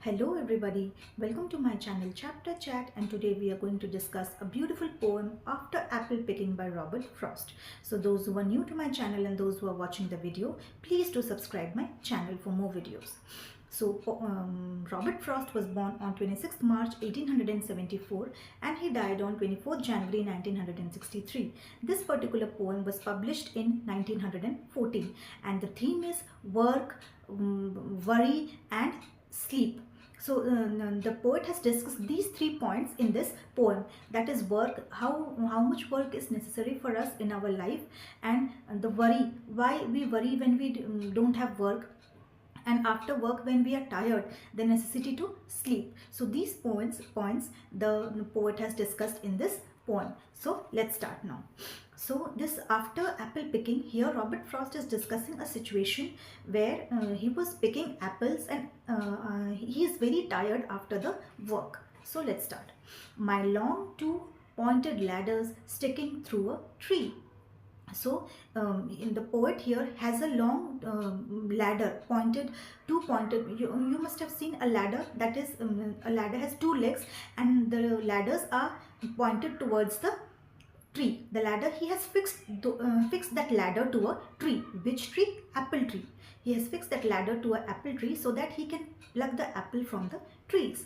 Hello everybody, welcome to my channel Chapter Chat, and today we are going to discuss a beautiful poem After Apple Picking by Robert Frost. So those who are new to my channel and those who are watching the video, please do subscribe my channel for more videos. So Robert Frost was born on 26th March 1874 and he died on 24th January 1963. This particular poem was published in 1914 and the theme is work, worry and sleep. So the poet has discussed these 3 points in this poem, that is work, how much work is necessary for us in our life, and the worry, why we worry when we don't have work, and after work when we are tired, the necessity to sleep. So these points the poet has discussed in this poem. So let's start now. So this after apple picking, here Robert Frost is discussing a situation where he was picking apples and he is very tired after the work. So let's start. My long two pointed ladders sticking through a tree. So in the poet here has a long ladder, two pointed, you must have seen a ladder, that is a ladder has two legs and the ladders are pointed towards the tree. The ladder, he has fixed that ladder to a tree. Which tree? Apple tree. He has fixed that ladder to an apple tree so that he can pluck the apple from the trees.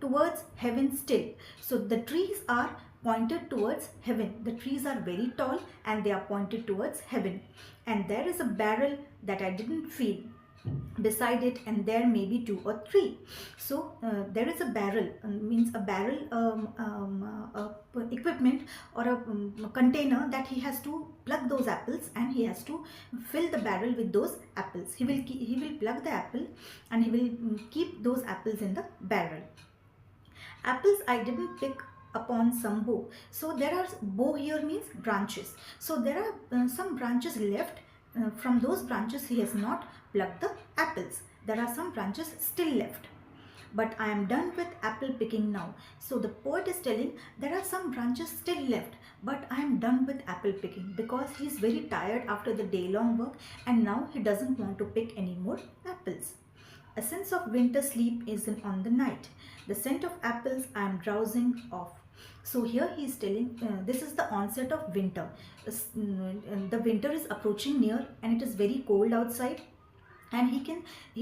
Towards heaven still. So the trees are pointed towards heaven. The trees are very tall and they are pointed towards heaven. And there is a barrel that I didn't feel beside it, and there may be 2 or 3. So there is a barrel, means a barrel equipment or a container that he has to plug those apples, and he has to fill the barrel with those apples. He will plug the apple and he will keep those apples in the barrel. Apples I didn't pick upon some bough. So there are, bough here means branches. So there are some branches left. From those branches he has not plucked the apples. There are some branches still left. But I am done with apple picking now. So the poet is telling there are some branches still left, but I am done with apple picking because he is very tired after the day long work and now he doesn't want to pick any more apples. A sense of winter sleep is on the night. The scent of apples I am drowsing off. So here he is telling this is the onset of winter. The winter is approaching near and it is very cold outside, and he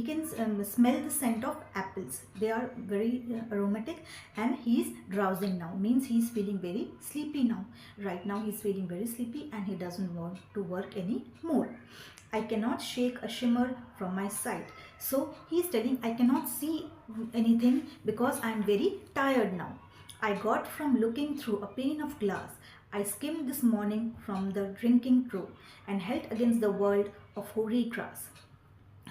can smell the scent of apples. They are very aromatic, and he is drowsing now, means he is feeling very sleepy now. Right now he is feeling very sleepy and he doesn't want to work any more. I cannot shake a shimmer from my sight. So he is telling I cannot see anything because I am very tired now. I got from looking through a pane of glass. I skimmed this morning from the drinking trough and held against the world of hoary grass.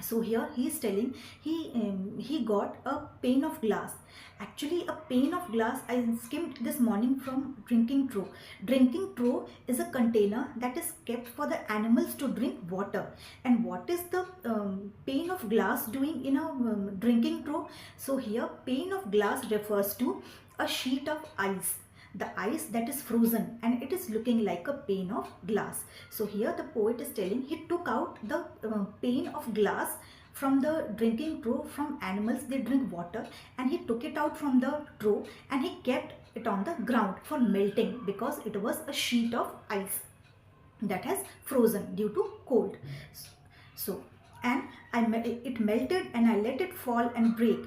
So here he is telling he got a pane of glass. Actually a pane of glass I skimmed this morning from drinking trough. Drinking trough is a container that is kept for the animals to drink water. And what is the pane of glass doing in a drinking trough? So here pane of glass refers to a sheet of ice. The ice that is frozen and it is looking like a pane of glass. So here the poet is telling he took out the pane of glass from the drinking trough. From animals, they drink water, and he took it out from the trough and he kept it on the ground for melting because it was a sheet of ice that has frozen due to cold. So and it melted and I let it fall and break,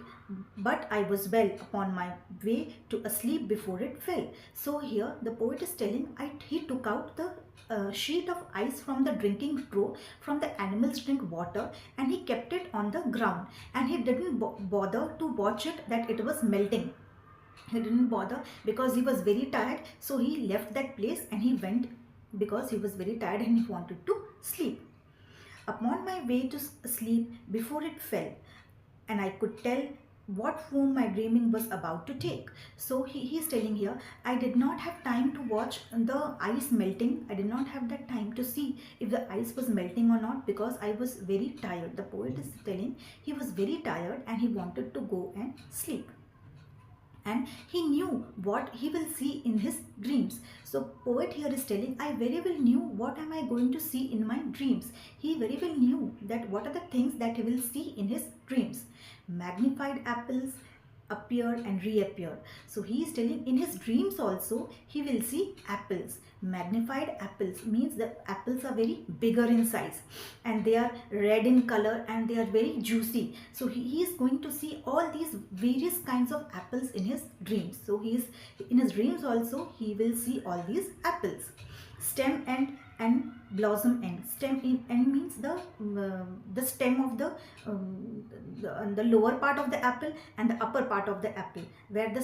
but I was well upon my way to asleep before it fell. So here the poet is telling he took out the sheet of ice from the drinking trough. From the animals drink water, and he kept it on the ground, and he didn't bother to watch it that it was melting. He didn't bother because he was very tired. So he left that place and he went because he was very tired and he wanted to sleep. Upon my way to sleep before it fell, and I could tell what form my dreaming was about to take. So he is telling here, I did not have time to watch the ice melting. I did not have that time to see if the ice was melting or not because I was very tired. The poet is telling he was very tired and he wanted to go and sleep. and he knew what he will see in his dreams. So poet here is telling, I very well knew what am I going to see in my dreams. He very well knew that what are the things that he will see in his dreams. Magnified apples appear and reappear. So he is telling in his dreams also he will see apples. Magnified apples means the apples are very bigger in size and they are red in color and they are very juicy. So he is going to see all these various kinds of apples in his dreams. So he is in his dreams also he will see all these apples. Stem end and blossom end. Stem end means the stem of the lower part of the apple and the upper part of the apple, where the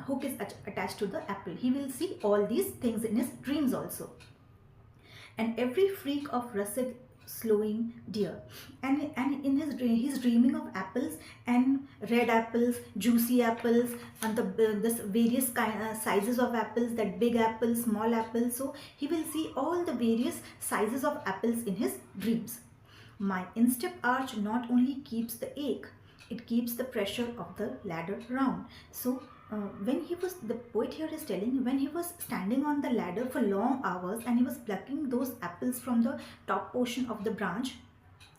hook is attached to the apple. He will see all these things in his dreams also. And every freak of russet slowing deer, and in his dream he's dreaming of apples and red apples, juicy apples, and this various sizes of apples, that big apple, small apple. So he will see all the various sizes of apples in his dreams. My instep arch not only keeps the ache, it keeps the pressure of the ladder round. So when he was, the poet here is telling, when he was standing on the ladder for long hours and he was plucking those apples from the top portion of the branch,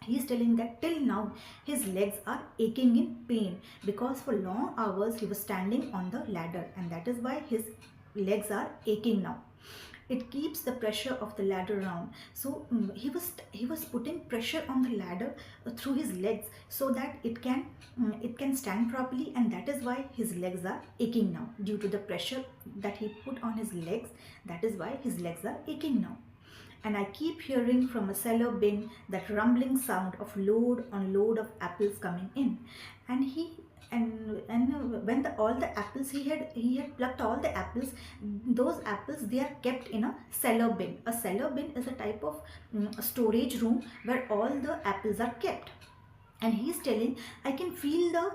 he is telling that till now his legs are aching in pain, because for long hours he was standing on the ladder, and that is why his legs are aching now. It keeps the pressure of the ladder round. So he was putting pressure on the ladder through his legs so that it can stand properly, and that is why his legs are aching now, due to the pressure that he put on his legs. That is why his legs are aching now. And I keep hearing from a cellar bin that rumbling sound of load on load of apples coming in. And when all the apples he had plucked all the apples, those apples, they are kept in a cellar bin. A cellar bin is a type of storage room where all the apples are kept. And he is telling, I can feel the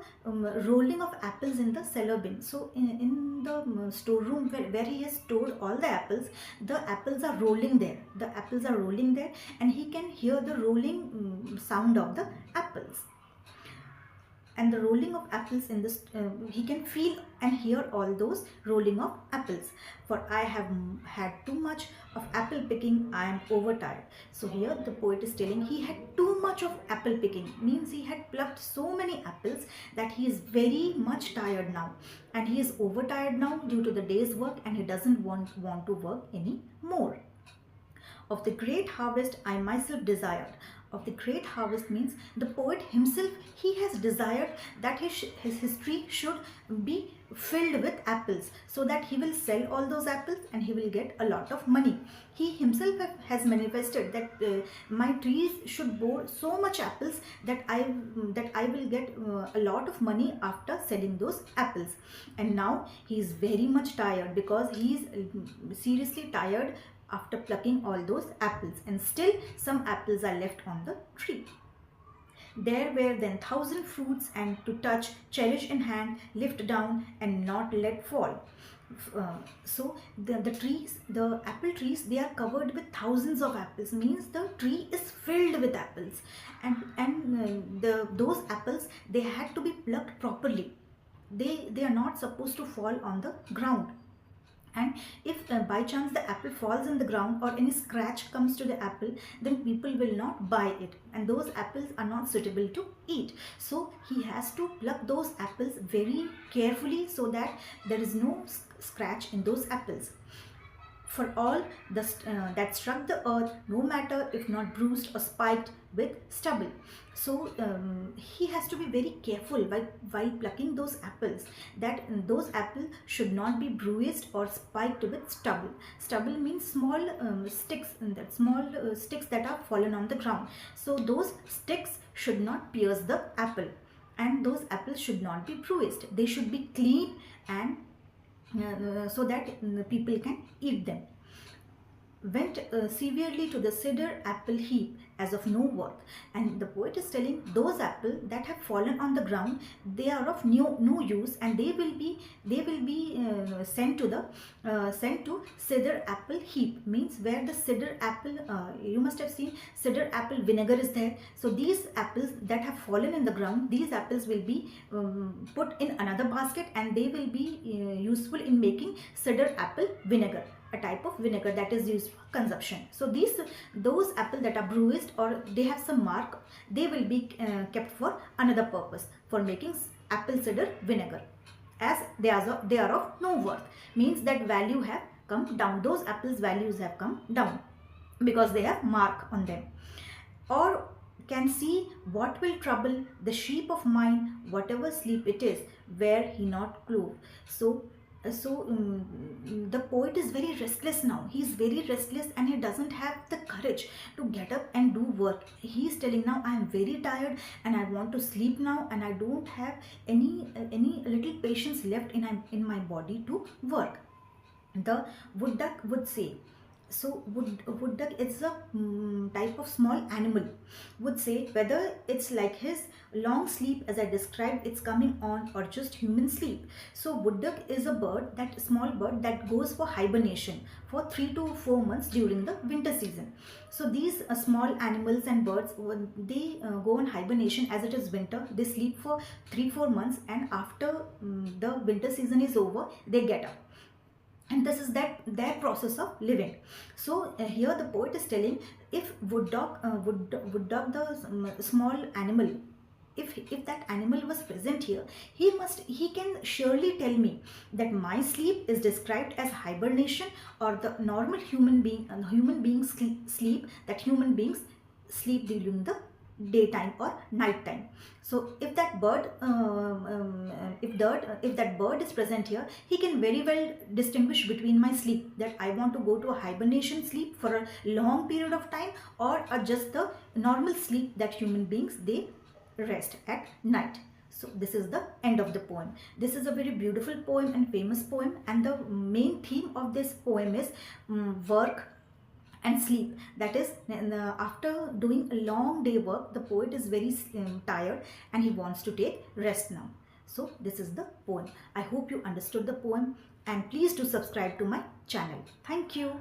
rolling of apples in the cellar bin. So in the storeroom where he has stored all the apples are rolling there. The apples are rolling there, and he can hear the rolling sound of the apples. And the rolling of apples in this, he can feel and hear all those rolling of apples. For I have had too much of apple picking, I am overtired. So here the poet is telling he had too much of apple picking, means he had plucked so many apples that he is very much tired now, and he is overtired now due to the day's work, and he doesn't want to work any more. Of the great harvest I myself desired. Of the great harvest means the poet himself, he has desired that his history should be filled with apples, so that he will sell all those apples and he will get a lot of money. He himself has manifested that my trees should bear so much apples that I will get a lot of money after selling those apples. And now he is very much tired, because he is seriously tired after plucking all those apples, and still some apples are left on the tree. There were then 1,000 fruits, and to touch, cherish in hand, lift down, and not let fall. So the apple trees, they are covered with thousands of apples, means the tree is filled with apples, and those apples, they had to be plucked properly. They are not supposed to fall on the ground. And if by chance the apple falls in the ground, or any scratch comes to the apple, then people will not buy it, and those apples are not suitable to eat. So he has to pluck those apples very carefully, so that there is no scratch in those apples. For all that struck the earth, no matter if not bruised or spiked with stubble. So he has to be very careful while plucking those apples, that those apples should not be bruised or spiked with stubble. Stubble means small sticks, sticks that are fallen on the ground. So those sticks should not pierce the apple, and those apples should not be bruised. They should be clean, and so that people can eat them. Went severely to the cedar apple heap, as of no worth. And the poet is telling those apples that have fallen on the ground, they are of no use, and they will be sent to cider apple heap, means where the cider apple, you must have seen cider apple vinegar is there. So these apples that have fallen in the ground, these apples will be put in another basket, and they will be useful in making cider apple vinegar, a type of vinegar that is used for consumption. So those apples that are bruised or they have some mark, they will be kept for another purpose, for making apple cider vinegar, as they are of no worth, means that value have come down, those apples values have come down because they have mark on them. Or can see what will trouble the sheep of mine, whatever sleep it is, where he not clove. The poet is very restless now. He is very restless, and he doesn't have the courage to get up and do work. He is telling, now I am very tired and I want to sleep now, and I don't have any little patience left in my body to work. The wood duck would say. So wood duck is a type of small animal, would say whether it's like his long sleep as I described, it's coming on, or just human sleep. So wood duck is a bird, that small bird that goes for hibernation for 3 to 4 months during the winter season. So these small animals and birds, when they go on hibernation, as it is winter, they sleep for 3-4 months, and after the winter season is over, they get up. And this is their process of living. So here the poet is telling, if wood duck, the small animal, if that animal was present here, he can surely tell me that my sleep is described as hibernation, or the normal human beings sleep, that human beings sleep during the daytime or night time. So if that bird if that bird is present here, he can very well distinguish between my sleep, that I want to go to a hibernation sleep for a long period of time, or just the normal sleep that human beings they rest at night. So this is the end of the poem. This is a very beautiful poem and famous poem, and the main theme of this poem is work and sleep. That is, after doing a long day work, the poet is very tired and he wants to take rest now. So this is the poem. I hope you understood the poem, and please do subscribe to my channel. Thank you.